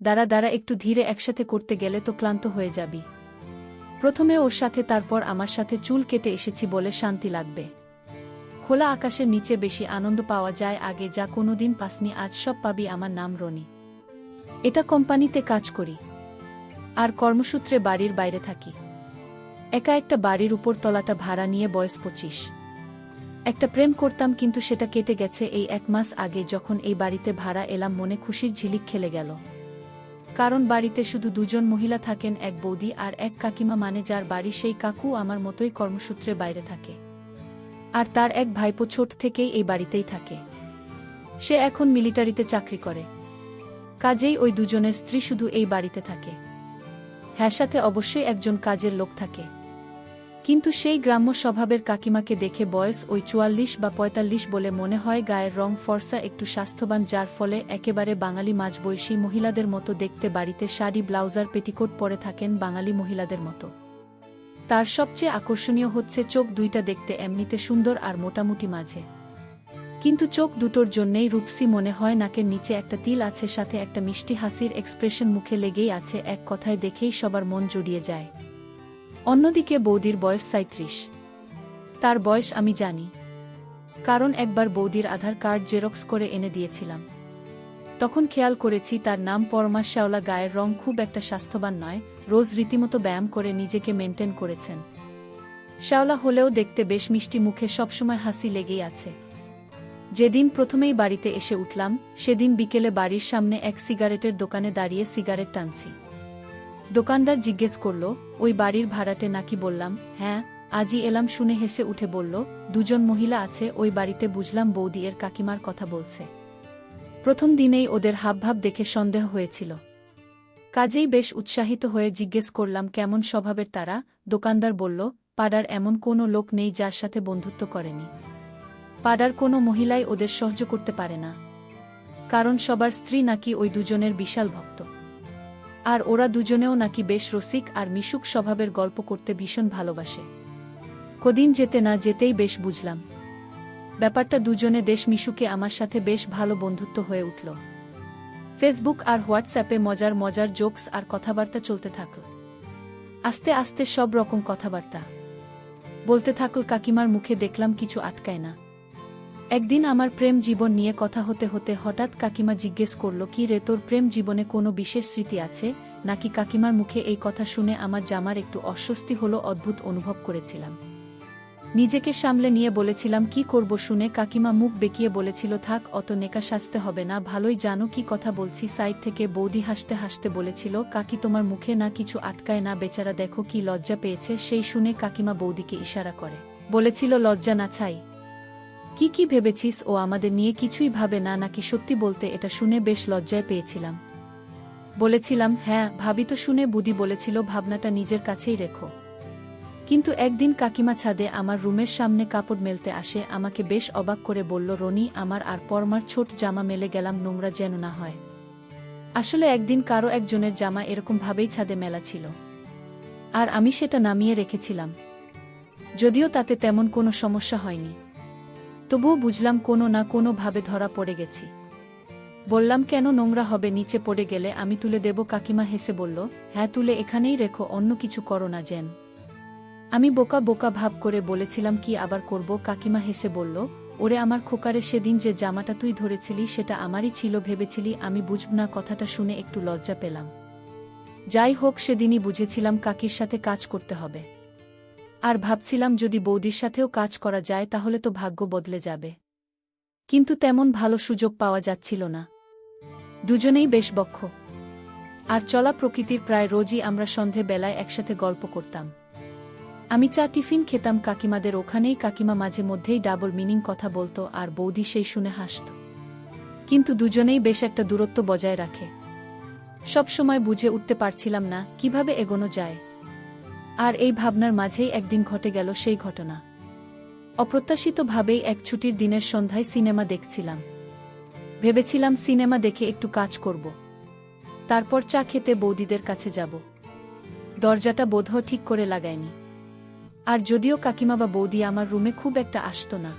দাঁড়া দাঁড়া, একটু ধীরে, একসাথে করতে গেলে তো ক্লান্ত হয়ে যাবি। প্রথমে ওর সাথে, তারপর আমার সাথে চুল কেটে এসেছি বলে শান্তি লাগবে। খোলা আকাশের নিচে বেশি আনন্দ পাওয়া যায়, আগে যা কোনোদিন পাসনি, আজ সব পাবি। আমার নাম রনি। এটা কোম্পানিতে কাজ করি, আর কর্মসূত্রে বাড়ির বাইরে থাকি। একা একটা বাড়ির উপর তলাটা ভাড়া নিয়ে, বয়স 25। একটা প্রেম করতাম, কিন্তু সেটা কেটে গেছে এই 1 মাস আগে, যখন এই বাড়িতে ভাড়া এলাম। মনে খুশির ঝিলিক খেলে গেল, কারণ বাড়িতে শুধু 2 জন মহিলা থাকেন, এক বৌদি আর এক কাকিমা, মানে যার বাড়ি সেই কাকু আমার মতোই কর্মসূত্রে বাইরে থাকে। আর তার এক ভাইপো ছোট থেকেই এই বাড়িতেই থাকে। সে এখন মিলিটারিতে চাকরি করে, কাজেই ওই 2 জনের স্ত্রী শুধু এই বাড়িতে থাকে। হ্যাঁ, সাথে অবশ্যই একজন কাজের লোক থাকে। কিন্তু সেই গ্রাম্য স্বভাবের কাকিমাকে দেখে বয়স ওই 44 বা 45 বলে মনে হয়। গায়ের রং ফর্সা, একটু স্বাস্থ্যবান, যার ফলে একেবারে বাঙালি মাঝবয়সী মহিলাদের মতো দেখতে। বাড়িতে শাড়ি, ব্লাউজার, পেটিকোট পরে থাকেন বাঙালি মহিলাদের মতো। তার সবচেয়ে আকর্ষণীয় হচ্ছে চোখ দুইটা, দেখতে এমনিতে সুন্দর আর মোটামুটি মাঝে, কিন্তু চোখ দুটোর জন্যেই রূপসী মনে হয়। নাকের নিচে একটা তিল আছে, সাথে একটা মিষ্টি হাসির এক্সপ্রেশন মুখে লেগেই আছে। এক কথায় দেখেই সবার মন জড়িয়ে যায়। অন্যদিকে বৌদির বয়স 37। তার বয়স আমি জানি, কারণ একবার বৌদির আধার কার্ড জেরক্স করে এনে দিয়েছিলাম। তখন খেয়াল করেছি তার নাম পরমা শ্যাওলা। গায়ের রং খুব একটা স্বাস্থ্যবান নয়, রোজ রীতিমতো ব্যায়াম করে নিজেকে মেনটেন করেছেন। শ্যাওলা হলেও দেখতে বেশ মিষ্টি, মুখে সবসময় হাসি লেগেই আছে। যেদিন প্রথমেই বাড়িতে এসে উঠলাম, সেদিন বিকেলে বাড়ির সামনে এক সিগারেটের দোকানে দাঁড়িয়ে সিগারেট টানছি। দোকানদার জিজ্ঞেস করল, ওই বাড়ির ভাড়াটে নাকি? বললাম, হ্যাঁ, আজই এলাম। শুনে হেসে উঠে বলল, 2 জন মহিলা আছে ওই বাড়িতে। বুঝলাম বৌদি এর কাকিমার কথা বলছে। প্রথম দিনেই ওদের হাবভাব দেখে সন্দেহ হয়েছিল, কাজেই বেশ উৎসাহিত হয়ে জিজ্ঞেস করলাম কেমন স্বভাবের তারা। দোকানদার বলল, পাড়ার এমন কোনো লোক নেই যার সাথে বন্ধুত্ব করেনি। পাড়ার কোনো মহিলাই ওদের সহ্য করতে পারে না, কারণ সবার স্ত্রী নাকি ওই 2 জনের বিশাল ভক্ত। আর ওরা 2 জনেও নাকি বেশ রসিক আর মিশুক স্বভাবের, গল্প করতে ভীষণ ভালোবাসে। কদিন যেতে না যেতেই বেশ বুঝলাম ব্যাপারটা। 2 জনে দেশ মিশুকে আমার সাথে বেশ ভালো বন্ধুত্ব হয়ে উঠল। ফেসবুক আর হোয়াটসঅ্যাপে মজার মজার জোকস আর কথাবার্তা চলতে থাকল। আস্তে আস্তে সব রকম কথাবার্তা বলতে থাকল। কাকিমার মুখে দেখলাম কিছু আটকায় না। একদিন আমার প্রেম জীবন নিয়ে কথা হতে হতে হঠাৎ কাকিমা জিজ্ঞেস করল, কি রে, তোর প্রেম জীবনে কোনো বিশেষ স্মৃতি আছে নাকি? কাকিমার মুখে এই কথা শুনে আমার জামার একটু অস্বস্তি হলো, অদ্ভুত অনুভব করেছিলাম। নিজেকে সামলে নিয়ে বলেছিলাম, কি করব? শুনে কাকিমা মুখ বেঁকিয়ে বলেছিল, থাক, অত নেকা সাজতে হবে না, ভালোই জানো কি কথা বলছি। সাইড থেকে বৌদি হাসতে হাসতে বলেছিল, কাকি তোমার মুখে না কিছু আটকায় না, বেচারা দেখো কি লজ্জা পেয়েছে। সেই শুনে কাকিমা বৌদিকে ইশারা করে বলেছিল, লজ্জা না ছাই, কি কি ভেবেছিস ও আমাদের নিয়ে? কিছুই ভাবে না নাকি? সত্যি বলতে এটা শুনে বেশ লজ্জায় পেয়েছিলাম। বলেছিলাম, হ্যাঁ ভাবি তো। শুনে বুদি বলেছিল, ভাবনাটা নিজের কাছেই রেখো। কিন্তু একদিন কাকিমা ছাদে আমার রুমের সামনে কাপড় মেলতে আসে। আমাকে বেশ অবাক করে বলল, রনি, আমার আর পরমার ছোট জামা মেলে গেলাম, নোংরা যেন না হয়। আসলে একদিন কারো একজনের জামা এরকম ভাবেই ছাদে মেলা ছিল, আর আমি সেটা নামিয়ে রেখেছিলাম। যদিও তাতে তেমন কোনো সমস্যা হয়নি, তবুও বুঝলাম কোনো না কোনো ভাবে ধরা পড়ে গেছি। বললাম, কেন? নোংরা হবে, নিচে পড়ে গেলে আমি তুলে দেব। কাকিমা হেসে বলল, হ্যাঁ তুলে এখানেই রেখো, অন্য কিছু করো না যেন। আমি বোকা বোকা ভাব করে বলেছিলাম, কি আবার করব? কাকিমা হেসে বলল, ওরে আমার খোকারে, সেদিন যে জামাটা তুই ধরেছিলি সেটা আমারই ছিল ভেবেছিলি। আমি বুঝব না? কথাটা শুনে একটু লজ্জা পেলাম। যাই হোক, সেদিনই বুঝেছিলাম কাকির সাথে কাজ করতে হবে। আর ভাবছিলাম যদি বৌদির সাথেও কাজ করা যায় তাহলে তো ভাগ্য বদলে যাবে। কিন্তু তেমন ভালো সুযোগ পাওয়া যাচ্ছিল না। 2 জনেই বেশ বক্ষ আর চলা প্রকৃতির। প্রায় রোজই আমরা সন্ধে বেলায় একসাথে গল্প করতাম। আমি চা টিফিন খেতাম কাকিমাদের ওখানেই। কাকিমা মাঝে মধ্যেই ডাবল মিনিং কথা বলতো, আর বৌদি সেই শুনে হাসত। কিন্তু 2 জনেই বেশ একটা দূরত্ব বজায় রাখে। সব সময় বুঝে উঠতে পারছিলাম না কিভাবে এগোনো যায়। আর এই ভাবনার মাঝেই একদিন ঘটে গেল সেই ঘটনা। অপ্রত্যাশিতভাবেই এক ছুটির দিনের সন্ধ্যায় সিনেমা দেখছিলাম। ভেবেছিলাম সিনেমা দেখে একটু কাজ করব, তারপর চা খেতে বৌদিদের কাছে যাব। দরজাটা বোধহয় ঠিক করে লাগায়নি। আর যদিও কাকিমা বা বৌদি আমার রুমে খুব একটা আসতো না,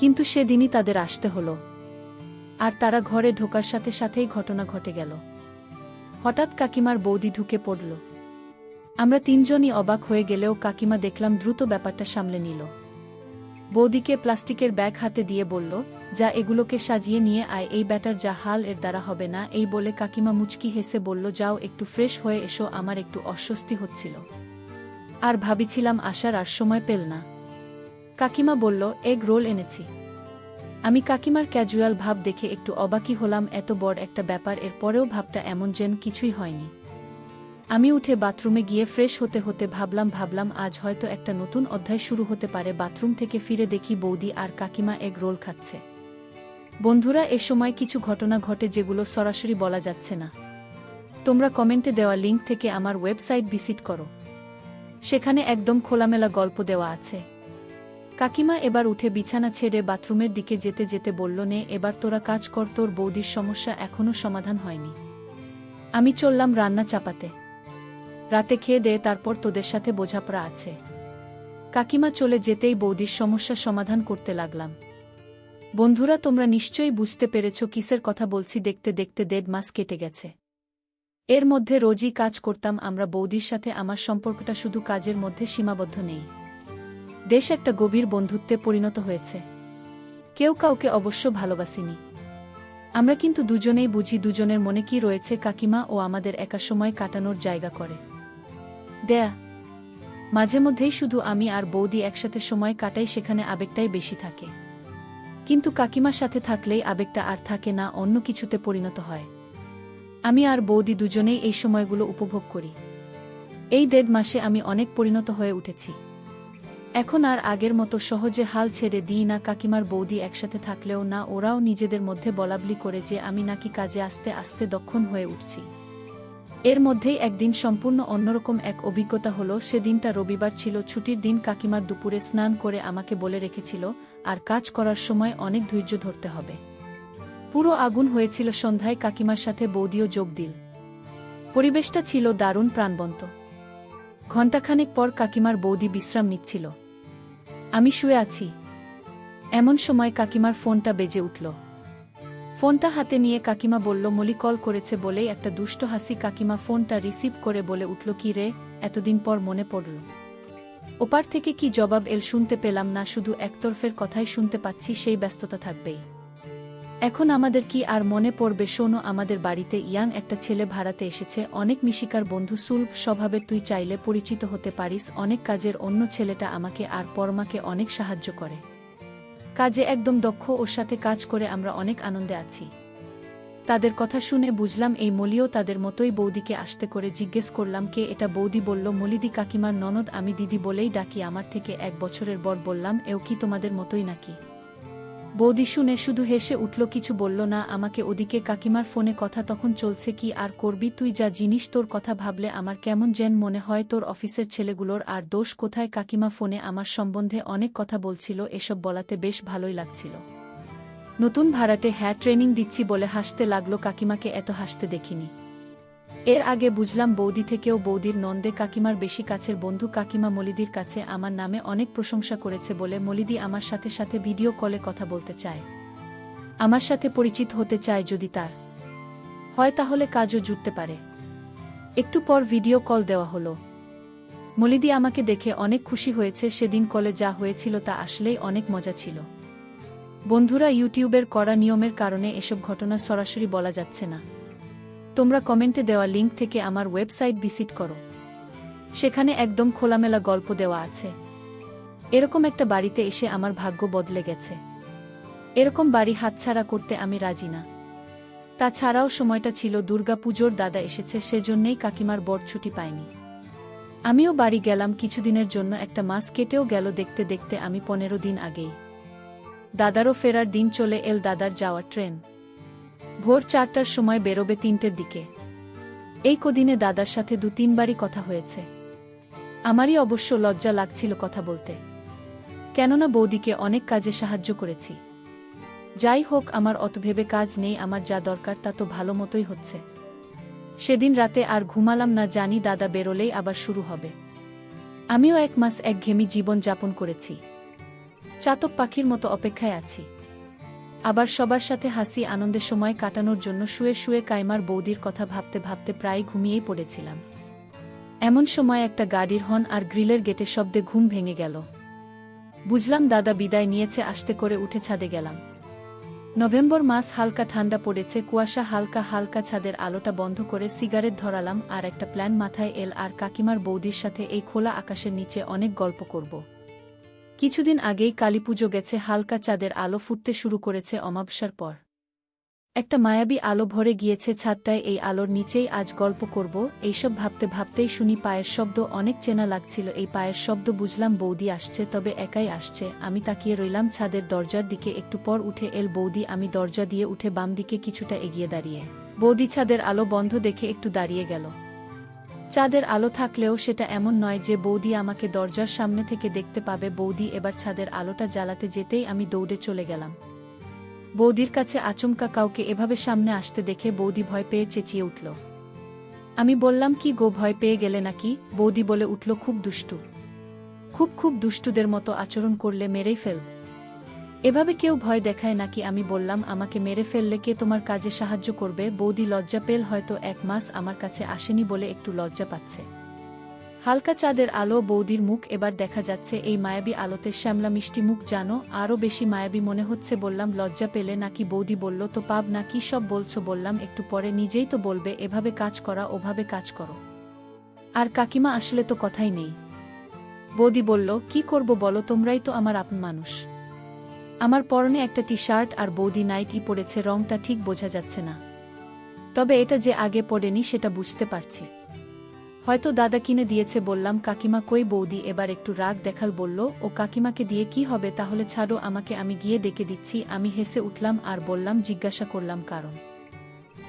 কিন্তু সেদিনই তাদের আসতে হলো। আর তারা ঘরে ঢোকার সাথে সাথেই ঘটনা ঘটে গেল। হঠাৎ কাকিমার বৌদি ঢুকে পড়ল। আমরা তিনজনই অবাক হয়ে গেলেও কাকিমা দেখলাম দ্রুত ব্যাপারটা সামলে নিল। বৌদিকে প্লাস্টিকের ব্যাগ হাতে দিয়ে বলল, যা এগুলোকে সাজিয়ে নিয়ে আয়, এই ব্যাটার যা হাল এর দ্বারা হবে না। এই বলে কাকিমা মুচকি হেসে বলল, যাও একটু ফ্রেশ হয়ে এসো। আমার একটু অস্বস্তি হচ্ছিল, আর ভাবিছিলাম আসার আর সময় পেল না। কাকিমা বলল, এগ রোল এনেছি। আমি কাকিমার ক্যাজুয়াল ভাব দেখে একটু অবাকই হলাম, এত বড় একটা ব্যাপার, এর পরেও ভাবটা এমন যেন কিছুই হয়নি। আমি উঠে বাথরুমে গিয়ে ফ্রেশ হতে হতে ভাবলাম আজ হয়তো একটা নতুন অধ্যায় শুরু হতে পারে। বাথরুম থেকে ফিরে দেখি বৌদি আর কাকিমা এগ রোল খাচ্ছে। বন্ধুরা, এ সময় কিছু ঘটনা ঘটে যেগুলো সরাসরি বলা যাচ্ছে না। তোমরা কমেন্টে দেওয়া লিঙ্ক থেকে আমার ওয়েবসাইট ভিজিট করো, সেখানে একদম খোলামেলা গল্প দেওয়া আছে। কাকিমা এবার উঠে বিছানা ছেড়ে বাথরুমের দিকে যেতে যেতে বলল, নে এবার তোরা কাজ কর, তোর বৌদির সমস্যা এখনো সমাধান হয়নি। আমি চললাম রান্না চাপাতে। রাতে খেয়ে দে, তারপর তোদের সাথে বোঝাপড়া আছে। কাকিমা চলে যেতেই বৌদির সমস্যা সমাধান করতে লাগলাম। বন্ধুরা, তোমরা নিশ্চয়ই বুঝতে পেরেছ কিসের কথা বলছি। দেখতে দেখতে 1.5 মাস কেটে গেছে। এর মধ্যে রোজই কাজ করতাম আমরা বৌদির সাথে। আমার সম্পর্কটা শুধু কাজের মধ্যে সীমাবদ্ধ নেই, বেশ একটা গভীর বন্ধুত্বে পরিণত হয়েছে। কেউ কাউকে অবশ্য ভালোবাসিনি আমরা, কিন্তু দুজনেই বুঝি দুজনের মনে কি রয়েছে। কাকিমা ও আমাদের একা সময় কাটানোর জায়গা করে দেয়া। মাঝে মধ্যেই শুধু আমি আর বৌদি একসাথে সময় কাটাই, সেখানে আবেগটাই বেশি থাকে। কিন্তু কাকিমার সাথে থাকলেই আবেগটা আর থাকে না, অন্য কিছুতে পরিণত হয়। আমি আর বৌদি দুজনেই এই সময়গুলো উপভোগ করি। এই 1.5 মাসে আমি অনেক পরিণত হয়ে উঠেছি। এখন আর আগের মতো সহজে হাল ছেড়ে দিই না। কাকিমার বৌদি একসাথে থাকলেও না, ওরাও নিজেদের মধ্যে বলাবলি করে যে আমি নাকি কাজে আস্তে আস্তে দক্ষণ হয়ে উঠছি। এর মধ্যেই একদিন সম্পূর্ণ অন্যরকম এক অভিজ্ঞতা হলো। সেদিনটা রবিবার ছিল, ছুটির দিন। কাকিমার দুপুরে স্নান করে আমাকে বলে রেখেছিল, আর কাজ করার সময় অনেক ধৈর্য ধরতে হবে। পুরো আগুন হয়েছিল। সন্ধ্যায় কাকিমার সাথে বৌদিও যোগ দিল। পরিবেশটা ছিল দারুণ প্রাণবন্ত। ঘণ্টাখানেক পর কাকিমার বৌদি বিশ্রাম নিচ্ছিল, আমি শুয়ে আছি। এমন সময় কাকিমার ফোনটা বেজে উঠল। ফোনটা হাতে নিয়ে কাকিমা বলল, মলি কল করেছে বলেই একটা দুষ্ট হাসি। কাকিমা ফোনটা রিসিভ করে বলে উঠল, কি রে, এতদিন পর মনে পড়ল? ওপার থেকে কি জবাব এল শুনতে পেলাম না, শুধু একতরফের কথাই শুনতে পাচ্ছি। সেই ব্যস্ততা থাকবেই। এখন আমাদের কি আর মনে পড়বে? শোনো, আমাদের বাড়িতে ইয়াং একটা ছেলে ভাড়াতে এসেছে, অনেক মিশিকার বন্ধু, সুলভ স্বভাবের। তুই চাইলে পরিচিত হতে পারিস। অনেক কাজের। অন্য ছেলেটা আমাকে আর পরমাকে অনেক সাহায্য করে কাজে, একদম দক্ষ। ওর সাথে কাজ করে আমরা অনেক আনন্দে আছি। তাদের কথা শুনে বুঝলাম এই মলিও তাদের মতোই। বৌদিকে আসতে করে জিজ্ঞেস করলাম, কে এটা? বৌদি বলল, মলিদি কাকিমার ননদ। আমি দিদি বলেই ডাকি, আমার থেকে 1 বছরের বড়। বললাম, এও কি তোমাদের মতোই নাকি? বৌদি শুনে শুধু হেসে উঠল, কিছু বলল না আমাকে। ওদিকে কাকিমার ফোনে কথা তখন চলছে, কি আর করবি তুই, যা জিনিস। তোর কথা ভাবলে আমার কেমন যেন মনে হয়। তোর অফিসের ছেলেগুলোর আর দোষ কোথায়? কাকিমা ফোনে আমার সম্বন্ধে অনেক কথা বলছিল, এসব বলাতে বেশ ভালোই লাগছিল। নতুন ভাড়াটে, হ্যাঁ, ট্রেনিং দিচ্ছি বলে হাসতে লাগলো। কাকিমাকে এত হাসতে দেখিনি। এর আগে বুঝলাম বৌদি থেকেও বৌদির নন্দে কাকিমার বেশি কাছের বন্ধু। কাকিমা মলিদির কাছে আমার নামে অনেক প্রশংসা করেছে বলে মলিদি আমার সাথে সাথে ভিডিও কলে কথা বলতে চায়, আমার সাথে পরিচিত হতে চায়। যদি তার হয় তাহলে কাজও জুটতে পারে। একটু পর ভিডিও কল দেওয়া হলো। মলিদি আমাকে দেখে অনেক খুশি হয়েছে। সেদিন কলে যা হয়েছিল তা আসলেই অনেক মজা ছিল। বন্ধুরা, ইউটিউবের কড়া নিয়মের কারণে এসব ঘটনা সরাসরি বলা যাচ্ছে না। তোমরা কমেন্টে দেওয়া লিঙ্ক থেকে আমার ওয়েবসাইট ভিজিট করো, সেখানে একদম খোলামেলা গল্প দেওয়া আছে। এরকম একটা বাড়িতে এসে আমার ভাগ্য বদলে গেছে। এরকম বাড়ি হাতছাড়া করতে আমি রাজি না। তাছাড়াও সময়টা ছিল দুর্গা পুজোর। দাদা এসেছে, সেজন্যেই কাকিমার বড় ছুটি পায়নি। আমিও বাড়ি গেলাম কিছুদিনের জন্য। 1 মাস কেটেও গেল দেখতে দেখতে। আমি 15 দিন আগেই দাদারও ফেরার দিন চলে এল। দাদার যাওয়ার ট্রেন ভোর 4টার সময় বেরোবে 3টের দিকে। এই কদিনে দাদার সাথে 2-3 বারই কথা হয়েছে। আমারই অবশ্য লজ্জা লাগছিল কথা বলতে, কেননা বৌদিকে অনেক কাজে সাহায্য করেছি। যাই হোক, আমার অত ভেবে কাজ নেই। আমার যা দরকার তা তো ভালো মতোই হচ্ছে। সেদিন রাতে আর ঘুমালাম না, জানি দাদা বেরোলেই আবার শুরু হবে। আমিও 1 মাস একঘেয়েমি জীবন যাপন করেছি। চাতক পাখির মতো অপেক্ষায় আছি। আবার সবার সাথে হাসি আনন্দের সময় কাটানোর জন্য শুয়ে শুয়ে কাইমার বৌদির কথা ভাবতে ভাবতে প্রায় ঘুমিয়েই পড়েছিলাম। এমন সময় একটা গাড়ির হর্ন আর গ্রিলের গেটে শব্দে ঘুম ভেঙে গেল। বুঝলাম দাদা বিদায় নিয়েছে। আস্তে করে উঠে ছাদে গেলাম। নভেম্বর মাস, হালকা ঠান্ডা পড়েছে, কুয়াশা হালকা হালকা। ছাদের আলোটা বন্ধ করে সিগারেট ধরালাম আর একটা প্ল্যান মাথায় এল আর কাকিমার বৌদির সাথে এই খোলা আকাশের নিচে অনেক গল্প করব। কিছুদিন আগেই কালীপুজো গেছে, হালকা চাঁদের আলো ফুটতে শুরু করেছে অমাবস্যার পর। একটা মায়াবী আলো ভরে গিয়েছে ছাদটায়। এই আলোর নিচেই আজ গল্প করব। এইসব ভাবতে ভাবতেই শুনি পায়ের শব্দ। অনেক চেনা লাগছিল এই পায়ের শব্দ। বুঝলাম বৌদি আসছে, তবে একাই আসছে। আমি তাকিয়ে রইলাম ছাদের দরজার দিকে। একটু পর উঠে এল বৌদি। আমি দরজা দিয়ে উঠে বাম দিকে কিছুটা এগিয়ে দাঁড়িয়ে বৌদি ছাদের আলো বন্ধ দেখে একটু দাঁড়িয়ে গেল। চাঁদের আলো থাকলেও সেটা এমন নয় যে বৌদি আমাকে দরজার সামনে থেকে দেখতে পাবে। বৌদি এবার ছাদের আলোটা জ্বালাতে যেতেই আমি দৌড়ে চলে গেলাম বৌদির কাছে। আচমকা কাউকে এভাবে সামনে আসতে দেখে বৌদি ভয় পেয়ে চেঁচিয়ে উঠল। আমি বললাম, কি গো, ভয় পেয়ে গেলে নাকি? বৌদি বলে উঠল, খুব দুষ্টু, খুব দুষ্টুদের মতো আচরণ করলে মেরেই ফেল। এভাবে কেউ ভয় দেখায় নাকি? আমি বললাম, আমাকে মেরে ফেললে কে তোমার কাজে সাহায্য করবে? বৌদি লজ্জা পেল। হয়তো 1 মাস আমার কাছে আসেনি বলে একটু লজ্জা পাচ্ছে। হালকা চাঁদের আলো, বৌদির মুখ এবার দেখা যাচ্ছে এই মায়াবী আলোতে। শ্যামলা মিষ্টি মুখ, জানো, আরও বেশি মায়াবী মনে হচ্ছে। বললাম, লজ্জা পেলে নাকি? বৌদি বলল, তো পাব না, কি সব বলছো? বললাম, একটু পরে নিজেই তো বলবে এভাবে কাজ করা, ওভাবে কাজ করো। আর কাকিমা আসলে তো কথাই নেই। বৌদি বলল, কি করব বলো, তোমরাই তো আমার আপন মানুষ। আমার পরনে একটা টি-শার্ট আর বৌদি নাইটি পরেছে, রংটা ঠিক বোঝা যাচ্ছে না, তবে এটা যে আগে পড়েনি সেটা বুঝতে পারছি। হয়তো দাদা কিনে দিয়েছে। বললাম, কাকিমা কই? বৌদি এবার একটু রাগ দেখাল, বলল, ও কাকিমাকে দিয়ে কি হবে? তাহলে ছাড়ো আমাকে, আমি গিয়ে ডেকে দিচ্ছি। আমি হেসে উঠলাম আর বললাম, জিজ্ঞাসা করলাম কারণ?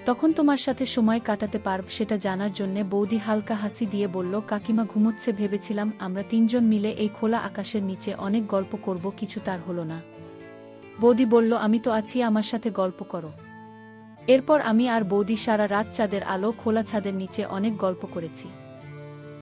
তখন তোমার সাথে সময় কাটাতে পারব সেটা জানার জন্যে। বৌদি হালকা হাসি দিয়ে বলল, কাকিমা ঘুমোচ্ছে, ভেবেছিলাম আমরা 3 জন মিলে এই খোলা আকাশের নিচে অনেক গল্প করব, কিছু তার হলো না। বৌদি বলল, আমি তো আছি, আমার সাথে গল্প করো। এরপর আমি আর বৌদি সারা রাত চাঁদের আলো, খোলা ছাদের নিচে অনেক গল্প করেছি।